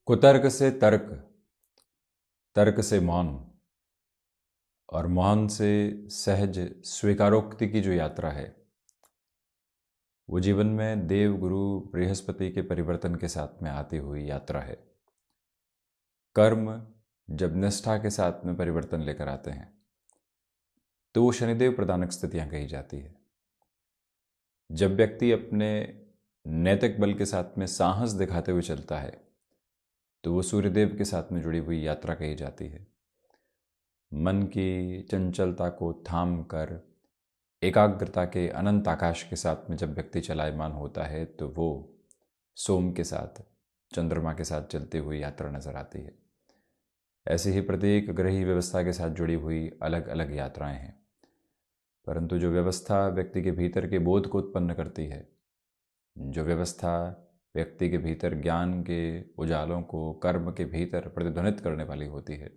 कुतर्क से तर्क, तर्क से मौन और मौन से सहज स्वीकारोक्ति की जो यात्रा है, वो जीवन में देव गुरु बृहस्पति के परिवर्तन के साथ में आती हुई यात्रा है। कर्म जब निष्ठा के साथ में परिवर्तन लेकर आते हैं तो वो शनिदेव प्रदानक स्थितियां कही जाती है। जब व्यक्ति अपने नैतिक बल के साथ में साहस दिखाते हुए चलता है तो वो सूर्यदेव के साथ में जुड़ी हुई यात्रा कही जाती है। मन की चंचलता को थाम कर एकाग्रता के अनंत आकाश के साथ में जब व्यक्ति चलायमान होता है तो वो सोम के साथ, चंद्रमा के साथ चलती हुई यात्रा नजर आती है। ऐसी ही प्रत्येक ग्रही व्यवस्था के साथ जुड़ी हुई अलग अलग यात्राएं हैं, परंतु जो व्यवस्था व्यक्ति के भीतर के बोध को उत्पन्न करती है, जो व्यवस्था व्यक्ति के भीतर ज्ञान के उजालों को कर्म के भीतर प्रतिध्वनित करने वाली होती है,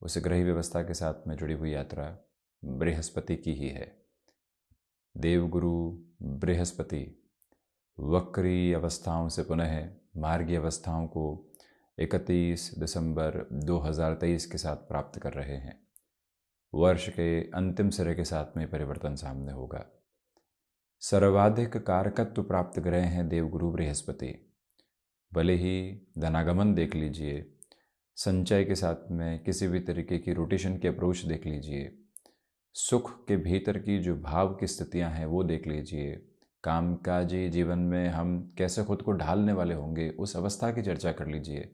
उस ग्रही व्यवस्था के साथ में जुड़ी हुई यात्रा बृहस्पति की ही है। देवगुरु बृहस्पति वक्री अवस्थाओं से पुनः मार्गी अवस्थाओं को 31 दिसंबर 2023 के साथ प्राप्त कर रहे हैं। वर्ष के अंतिम सिरे के साथ में परिवर्तन सामने होगा। सर्वाधिक कारकत्व प्राप्त ग्रह हैं देवगुरु बृहस्पति। भले ही धनागमन देख लीजिए, संचय के साथ में किसी भी तरीके की रोटेशन की अप्रोच देख लीजिए, सुख के भीतर की जो भाव की स्थितियां हैं वो देख लीजिए, कामकाजी जीवन में हम कैसे खुद को ढालने वाले होंगे उस अवस्था की चर्चा कर लीजिए।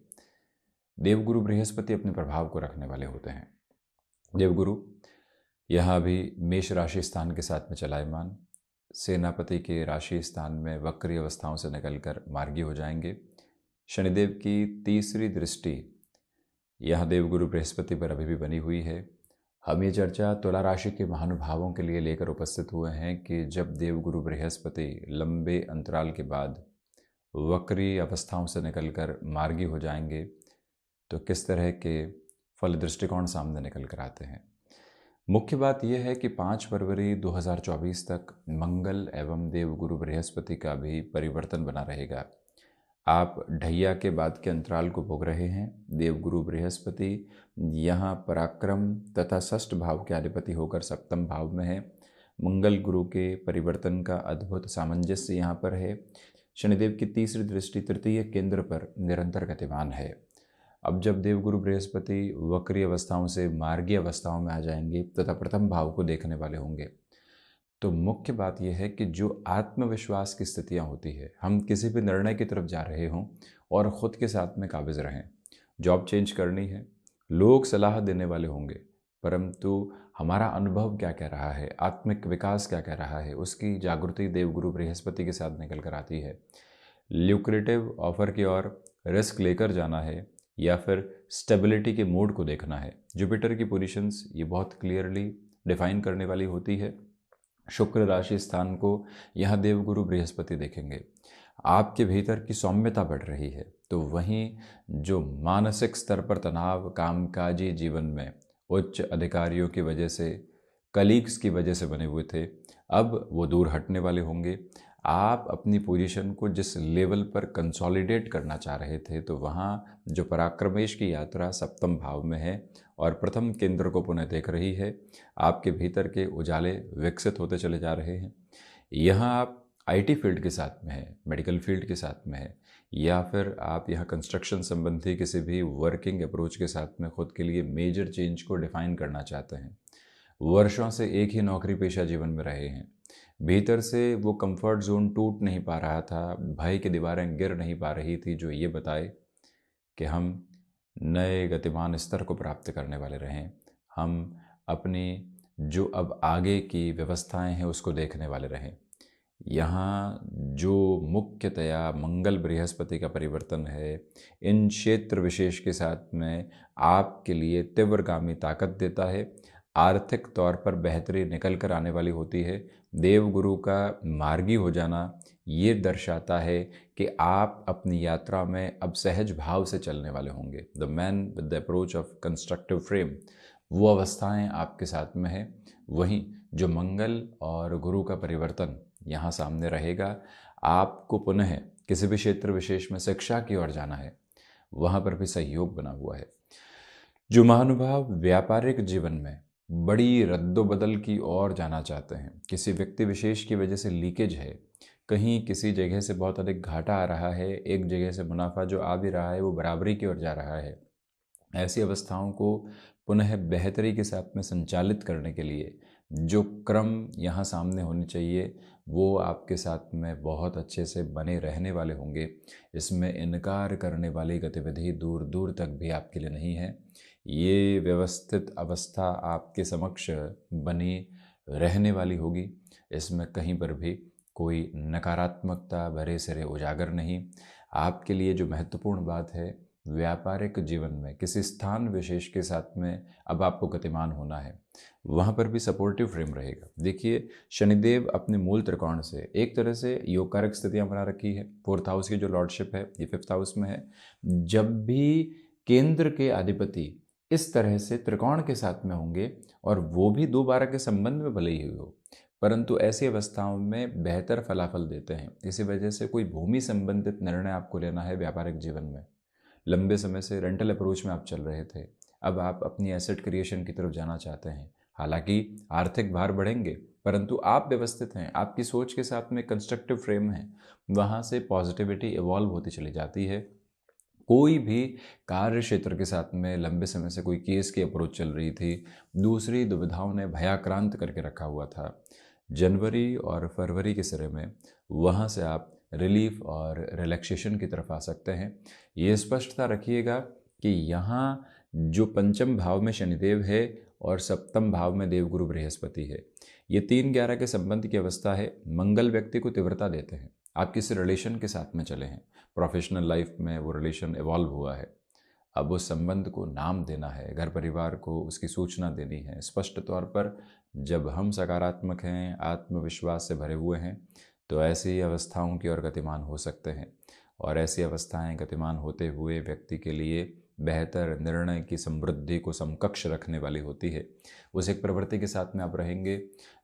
देवगुरु बृहस्पति अपने प्रभाव को रखने वाले होते हैं। देवगुरु यहाँ भी मेष राशि स्थान के साथ में चलायमान, सेनापति के राशि स्थान में वक्री अवस्थाओं से निकलकर मार्गी हो जाएंगे। शनिदेव की तीसरी दृष्टि यह देवगुरु बृहस्पति पर अभी भी बनी हुई है। हम ये चर्चा तुला राशि के महानुभावों के लिए लेकर उपस्थित हुए हैं कि जब देवगुरु बृहस्पति लंबे अंतराल के बाद वक्री अवस्थाओं से निकलकर मार्गी हो जाएंगे तो किस तरह के फल दृष्टिकोण सामने निकल कर आते हैं। मुख्य बात यह है कि 5 फरवरी 2024 तक मंगल एवं देवगुरु बृहस्पति का भी परिवर्तन बना रहेगा। आप ढैया के बाद के अंतराल को भोग रहे हैं। देवगुरु बृहस्पति यहाँ पराक्रम तथा षष्ठ भाव के अधिपति होकर सप्तम भाव में है। मंगल गुरु के परिवर्तन का अद्भुत सामंजस्य यहाँ पर है। शनिदेव की तीसरी दृष्टि तृतीय केंद्र पर निरंतर गतिमान है। अब जब देवगुरु बृहस्पति वक्री अवस्थाओं से मार्गी अवस्थाओं में आ जाएंगे तथा प्रथम भाव को देखने वाले होंगे तो मुख्य बात यह है कि जो आत्मविश्वास की स्थितियां होती है, हम किसी भी निर्णय की तरफ जा रहे हों और ख़ुद के साथ में काबिज़ रहें। जॉब चेंज करनी है, लोग सलाह देने वाले होंगे, परंतु हमारा अनुभव क्या कह रहा है, आत्मिक विकास क्या कह रहा है, उसकी जागृति देवगुरु बृहस्पति के साथ निकल कर आती है। ल्यूक्रेटिव ऑफर की ओर रिस्क लेकर जाना है या फिर स्टेबिलिटी के मोड को देखना है। जुपिटर की पोजीशंस ये बहुत क्लियरली डिफाइन करने वाली होती है। शुक्र राशि स्थान को यह देवगुरु बृहस्पति देखेंगे। आपके भीतर की सौम्यता बढ़ रही है तो वहीं जो मानसिक स्तर पर तनाव कामकाजी जीवन में उच्च अधिकारियों की वजह से, कलीग्स की वजह से बने हुए थे, अब वो दूर हटने वाले होंगे। आप अपनी पोजीशन को जिस लेवल पर कंसोलिडेट करना चाह रहे थे तो वहाँ जो पराक्रमेश की यात्रा सप्तम भाव में है और प्रथम केंद्र को पुनः देख रही है, आपके भीतर के उजाले विकसित होते चले जा रहे हैं। यहाँ आप आईटी फील्ड के साथ में है, मेडिकल फील्ड के साथ में है, या फिर आप यहाँ कंस्ट्रक्शन संबंधी किसी भी वर्किंग अप्रोच के साथ में खुद के लिए मेजर चेंज को डिफाइन करना चाहते हैं। वर्षों से एक ही नौकरी पेशा जीवन में रहे हैं, भीतर से वो कंफर्ट जोन टूट नहीं पा रहा था, भय की दीवारें गिर नहीं पा रही थी जो ये बताए कि हम नए गतिमान स्तर को प्राप्त करने वाले रहें, हम अपनी जो अब आगे की व्यवस्थाएं हैं उसको देखने वाले रहें। यहाँ जो मुख्यतया मंगल बृहस्पति का परिवर्तन है, इन क्षेत्र विशेष के साथ में आपके लिए तीव्रगामी ताकत देता है। आर्थिक तौर पर बेहतरी निकल कर आने वाली होती है। देवगुरु का मार्गी हो जाना ये दर्शाता है कि आप अपनी यात्रा में अब सहज भाव से चलने वाले होंगे। The man with the approach of constructive frame, वो अवस्थाएं आपके साथ में है। वहीं जो मंगल और गुरु का परिवर्तन यहाँ सामने रहेगा, आपको पुनः किसी भी क्षेत्र विशेष में शिक्षा की ओर जाना है, वहाँ पर भी सहयोग बना हुआ है। जो महानुभाव व्यापारिक जीवन में बड़ी रद्दोबदल की ओर जाना चाहते हैं, किसी व्यक्ति विशेष की वजह से लीकेज है, कहीं किसी जगह से बहुत अधिक घाटा आ रहा है, एक जगह से मुनाफा जो आ भी रहा है वो बराबरी की ओर जा रहा है, ऐसी अवस्थाओं को पुनः बेहतरी के साथ में संचालित करने के लिए जो क्रम यहाँ सामने होने चाहिए वो आपके साथ में बहुत अच्छे से बने रहने वाले होंगे। इसमें इनकार करने वाली गतिविधि दूर दूर तक भी आपके लिए नहीं है। ये व्यवस्थित अवस्था आपके समक्ष बनी रहने वाली होगी। इसमें कहीं पर भी कोई नकारात्मकता भरे सिरे उजागर नहीं। आपके लिए जो महत्वपूर्ण बात है, व्यापारिक जीवन में किसी स्थान विशेष के साथ में अब आपको गतिमान होना है, वहाँ पर भी सपोर्टिव फ्रेम रहेगा। देखिए, शनिदेव अपने मूल त्रिकोण से एक तरह से योग कारक स्थितियाँ बना रखी है। 4th हाउस की जो लॉर्डशिप है ये 5th हाउस में है। जब भी केंद्र के अधिपति इस तरह से त्रिकोण के साथ में होंगे और वो भी 2-12 के संबंध में भले ही हो, परंतु ऐसी अवस्थाओं में बेहतर फलाफल देते हैं। इसी वजह से कोई भूमि संबंधित निर्णय आपको लेना है व्यापारिक जीवन में। लंबे समय से रेंटल अप्रोच में आप चल रहे थे, अब आप अपनी एसेट क्रिएशन की तरफ जाना चाहते हैं। हालांकि आर्थिक भार बढ़ेंगे, परंतु आप व्यवस्थित हैं, आपकी सोच के साथ में कंस्ट्रक्टिव फ्रेम है, वहाँ से पॉजिटिविटी इवॉल्व होती चली जाती है। कोई भी कार्य क्षेत्र के साथ में लंबे समय से कोई केस की अप्रोच चल रही थी, दूसरी दुविधाओं ने भयाक्रांत करके रखा हुआ था, जनवरी और फरवरी के सिरे में वहाँ से आप रिलीफ और रिलैक्सेशन की तरफ आ सकते हैं। ये स्पष्टता रखिएगा कि यहाँ जो पंचम भाव में शनिदेव है और सप्तम भाव में देवगुरु बृहस्पति है, ये 3-11 के संबंध की अवस्था है। मंगल व्यक्ति को तीव्रता देते हैं। आप किसी रिलेशन के साथ में चले हैं, प्रोफेशनल लाइफ में वो रिलेशन इवॉल्व हुआ है, अब उस संबंध को नाम देना है, घर परिवार को उसकी सूचना देनी है। स्पष्ट तौर पर जब हम सकारात्मक हैं, आत्मविश्वास से भरे हुए हैं, तो ऐसी अवस्थाओं की ओर गतिमान हो सकते हैं। और ऐसी अवस्थाएं गतिमान होते हुए व्यक्ति के लिए बेहतर निर्णय की समृद्धि को समकक्ष रखने वाली होती है। उस एक प्रवृत्ति के साथ में आप रहेंगे।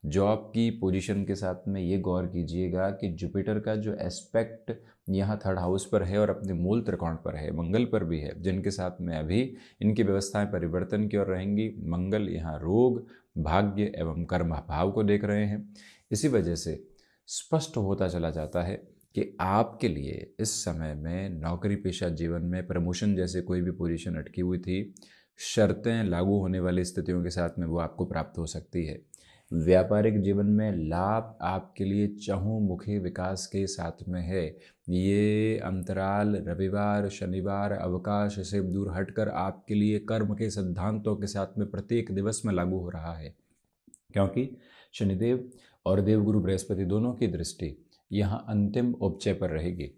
जॉब की पोजीशन के साथ में ये गौर कीजिएगा कि जुपिटर का जो एस्पेक्ट यहाँ 3rd हाउस पर है और अपने मूल त्रिकोण पर है, मंगल पर भी है, जिनके साथ में अभी इनकी व्यवस्थाएं परिवर्तन की ओर रहेंगी। मंगल यहाँ रोग, भाग्य एवं कर्म भाव को देख रहे हैं। इसी वजह से स्पष्ट होता चला जाता है कि आपके लिए इस समय में नौकरी पेशा जीवन में प्रमोशन जैसे कोई भी पोजीशन अटकी हुई थी, शर्तें लागू होने वाली स्थितियों के साथ में वो आपको प्राप्त हो सकती है। व्यापारिक जीवन में लाभ आपके लिए चहुमुखी विकास के साथ में है। ये अंतराल रविवार शनिवार अवकाश से दूर हटकर आपके लिए कर्म के सिद्धांतों के साथ में प्रत्येक दिवस में लागू हो रहा है, क्योंकि शनिदेव और देवगुरु बृहस्पति दोनों की दृष्टि यहाँ अंतिम उपचय पर रहेगी।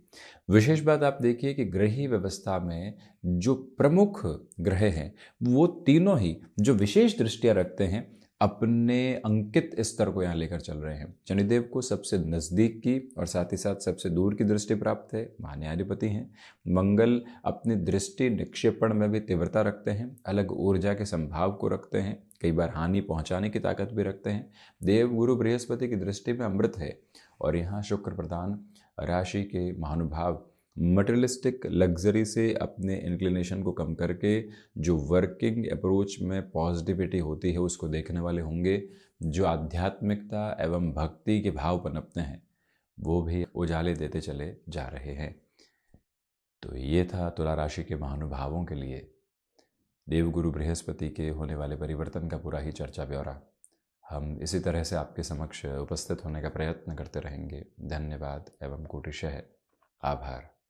विशेष बात आप देखिए कि ग्रही व्यवस्था में जो प्रमुख ग्रह हैं वो तीनों ही जो विशेष दृष्टियाँ रखते हैं अपने अंकित स्तर को यहाँ लेकर चल रहे हैं। शनिदेव को सबसे नज़दीक की और साथ ही साथ सबसे दूर की दृष्टि प्राप्त है, महान्याधिपति हैं। मंगल अपनी दृष्टि निक्षेपण में भी तीव्रता रखते हैं, अलग ऊर्जा के संभाव को रखते हैं, कई बार हानि पहुंचाने की ताकत भी रखते हैं। देव गुरु बृहस्पति की दृष्टि में अमृत है और यहाँ शुक्र प्रधान राशि के महानुभाव मटेरियलिस्टिक लग्जरी से अपने इंक्लिनेशन को कम करके जो वर्किंग अप्रोच में पॉजिटिविटी होती है उसको देखने वाले होंगे। जो आध्यात्मिकता एवं भक्ति के भाव पनपते हैं वो भी उजाले देते चले जा रहे हैं। तो ये था तुला राशि के महानुभावों के लिए देवगुरु बृहस्पति के होने वाले परिवर्तन का पूरा ही चर्चा ब्यौरा। हम इसी तरह से आपके समक्ष उपस्थित होने का प्रयत्न करते रहेंगे। धन्यवाद एवं कोटिशः आभार।